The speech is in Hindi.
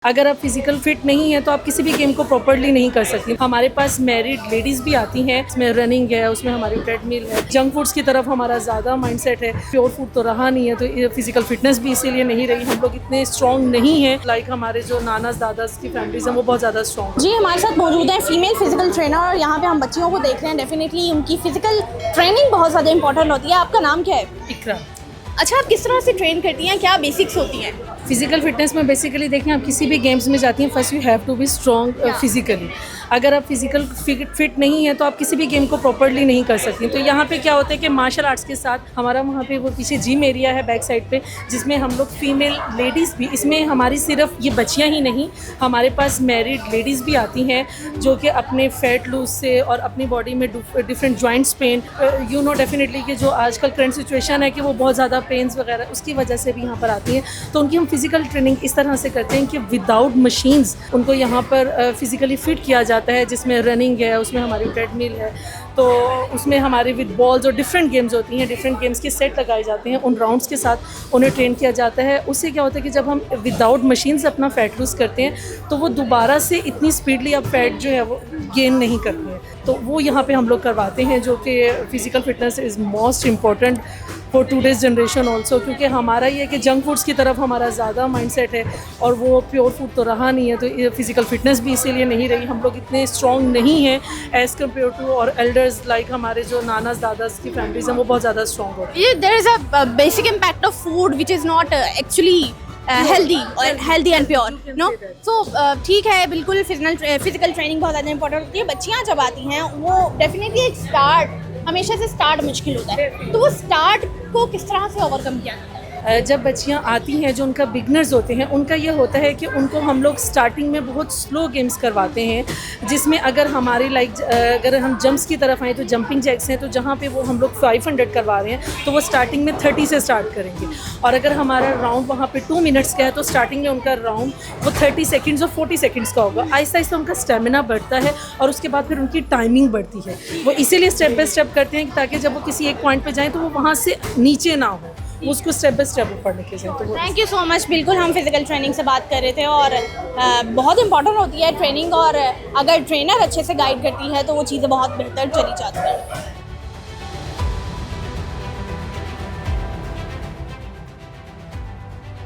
अगर आप फिजिकल फिट नहीं है तो आप किसी भी गेम को प्रॉपर्ली नहीं कर सकती। हमारे पास मैरिड लेडीज़ भी आती हैं, उसमें रनिंग है, उसमें हमारी ट्रेडमिल है। जंक फूड्स की तरफ हमारा ज़्यादा माइंडसेट है, प्योर फूड तो रहा नहीं है, तो फिजिकल फिटनेस भी इसीलिए नहीं रही। हम लोग इतने स्ट्रॉन्ग नहीं हैं, लाइक हमारे जो नानाज दादाज की फैमिलीज हैं वो बहुत ज़्यादा स्ट्रॉन्ग। जी, हमारे साथ मौजूद है फीमेल फिजिकल ट्रेनर और यहाँ पे हम बच्चियों को देख रहे हैं। डेफिनेटली उनकी फिजिकल ट्रेनिंग बहुत ज़्यादा इंपॉर्टेंट होती है। आपका नाम क्या है? इकरा। अच्छा, आप किस तरह से ट्रेन करती हैं, क्या बेसिक्स होती हैं? फिजिकल फिटनेस में बेसिकली देखें, आप किसी भी गेम्स में जाती हैं, first you have to be strong physically. अगर आप फिजिकल फिट नहीं है तो आप किसी भी गेम को प्रॉपर्ली नहीं कर सकती। तो यहाँ पे क्या होता है कि मार्शल आर्ट्स के साथ हमारा वहाँ पे वो पीछे जिम एरिया है बैक साइड पे, जिसमें हम लोग फीमेल लेडीज़ भी, इसमें हमारी सिर्फ ये बच्चियाँ ही नहीं, हमारे पास मैरिड लेडीज़ भी आती हैं जो कि अपने फैट लूज से और अपनी बॉडी में different joints pain, you know definitely कि जो आजकल करंट सिचुएशन है कि वो बहुत ज़्यादा पेन्स वगैरह उसकी वजह से भी यहाँ पर आती हैं। तो उनकी हम फिजिकल ट्रेनिंग इस तरह से करते हैं कि विदाउट मशीन्स उनको यहाँ पर फिजिकली फिट किया जाता है, जिसमें रनिंग है, उसमें हमारी ट्रेडमिल है, तो उसमें हमारे विद बॉल्स और डिफरेंट गेम्स होती हैं, डिफरेंट गेम्स के सेट लगाए जाते हैं, उन राउंड्स के साथ उन्हें ट्रेन किया जाता है। उससे क्या होता है कि जब हम विदाउट मशीन्स अपना फैट लूज़ करते हैं तो वो दोबारा से इतनी स्पीडली अब फैट जो है वो गेन नहीं करते हैं। तो वो यहाँ पे हम लोग करवाते हैं, जो कि physical fitness is most important for today's generation also, क्योंकि हमारा ये है कि जंक फूड्स की तरफ हमारा ज़्यादा माइंडसेट है और वो प्योर फूड तो रहा नहीं है, तो फिजिकल फिटनेस भी इसीलिए नहीं रही। हम लोग इतने स्ट्रॉन्ग नहीं हैं एज़ कम्पेयर टू और एल्डर्स, लाइक हमारे जो नानाज दादाज की फैमिलीज हैं वो बहुत ज़्यादा स्ट्रॉन्ग होती है। There is a basic impact of food which is not actually healthy and pure, no. So ठीक है, बिल्कुल फिजिकल ट्रेनिंग बहुत ज़्यादा इंपॉर्टेंट होती है। बच्चियाँ जब आती हैं वो डेफिनेटली एक हमेशा से स्टार्ट मुश्किल होता है, तो वो स्टार्ट को किस तरह से ओवरकम किया जाता है? जब बच्चियाँ आती हैं जो उनका बिगनर्स होते हैं, उनका ये होता है कि उनको हम लोग स्टार्टिंग में बहुत स्लो गेम्स करवाते हैं, जिसमें अगर हमारी अगर हम जंप्स की तरफ आएँ तो जंपिंग जैक्स हैं, तो जहाँ पे वो हम लोग 500 करवा रहे हैं तो वो स्टार्टिंग में 30 से स्टार्ट करेंगे। और अगर हमारा राउंड वहाँ पे 2 मिनट्स का है तो स्टार्टिंग में उनका राउंड वो 30 सेकेंड्स और 40 सेकेंड्स का होगा। आहिस्ता आहिस्ता उनका स्टेमिना बढ़ता है और उसके बाद फिर उनकी टाइमिंग बढ़ती है। वो इसीलिए स्टेप बाय स्टेप करते हैं ताकि जब वो किसी एक पॉइंट पर जाएँ तो वो वहाँ से नीचे ना हो, उसको स्टेप बाय स्टेप ऊपर लेके जाए। तो थैंक यू सो मच। बिल्कुल, हम फिजिकल ट्रेनिंग से बात कर रहे थे और बहुत इंपॉर्टेंट होती है ट्रेनिंग, और अगर ट्रेनर अच्छे से गाइड करती है तो वो चीज़ें बहुत बेहतर चली जाती हैं।